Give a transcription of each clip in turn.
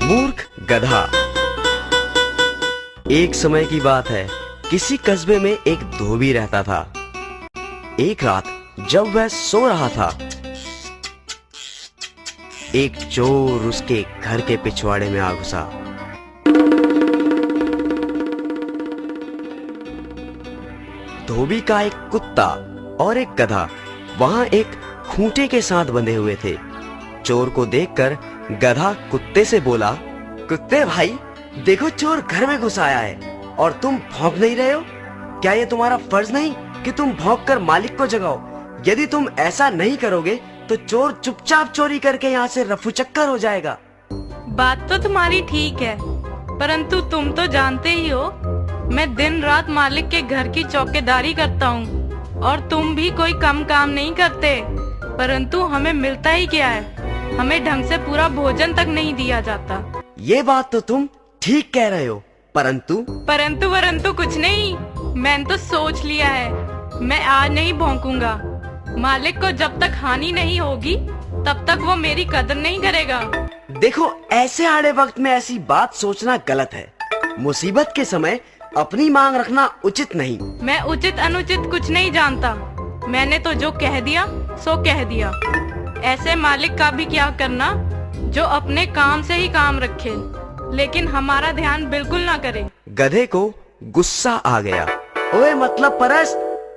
मूर्ख गधा। एक समय की बात है, किसी कस्बे में एक धोबी रहता था। एक रात जब वह सो रहा था, एक चोर उसके घर के पिछवाड़े में आ घुसा। धोबी का एक कुत्ता और एक गधा वहां एक खूंटे के साथ बंधे हुए थे। चोर को देखकर गधा कुत्ते से बोला, कुत्ते भाई, देखो चोर घर में घुस आया है और तुम भौंक नहीं रहे हो। क्या ये तुम्हारा फर्ज नहीं कि तुम भौंक कर मालिक को जगाओ? यदि तुम ऐसा नहीं करोगे तो चोर चुपचाप चोरी करके यहाँ से रफूचक्कर हो जाएगा। बात तो तुम्हारी ठीक है, परंतु तुम तो जानते ही हो मैं दिन रात मालिक के घर की चौकीदारी करता हूँ और तुम भी कोई कम काम नहीं करते, परंतु हमें मिलता ही क्या है? हमें ढंग से पूरा भोजन तक नहीं दिया जाता। ये बात तो तुम ठीक कह रहे हो, परंतु कुछ नहीं। मैंने तो सोच लिया है, मैं आज नहीं भौंकूंगा। मालिक को जब तक हानि नहीं होगी तब तक वो मेरी कदर नहीं करेगा। देखो, ऐसे आड़े वक्त में ऐसी बात सोचना गलत है। मुसीबत के समय अपनी मांग रखना उचित नहीं। मैं उचित अनुचित कुछ नहीं जानता। मैंने तो जो कह दिया सो कह दिया। ऐसे मालिक का भी क्या करना जो अपने काम से ही काम रखे, लेकिन हमारा ध्यान बिल्कुल ना करे। गधे को गुस्सा आ गया। ओए मतलब परस,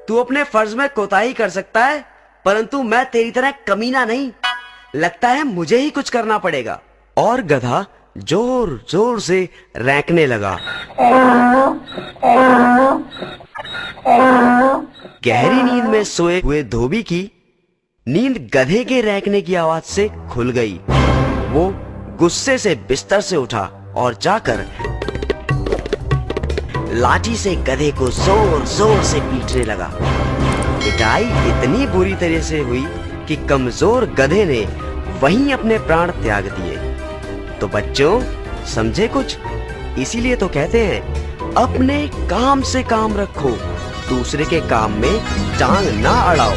तू अपने फर्ज में कोताही कर सकता है, परंतु मैं तेरी तरह कमीना नहीं। लगता है मुझे ही कुछ करना पड़ेगा। और गधा जोर जोर से रैंकने लगा। गहरी नींद में सोए हुए धोबी की नींद गधे के रैंकने की आवाज से खुल गई। वो गुस्से से बिस्तर से उठा और जाकर लाठी से गधे को जोर जोर से पीटने लगा। पिटाई इतनी बुरी तरह से हुई कि कमजोर गधे ने वहीं अपने प्राण त्याग दिए। तो बच्चों, समझे कुछ? इसीलिए तो कहते हैं, अपने काम से काम रखो, दूसरे के काम में टांग ना अड़ाओ।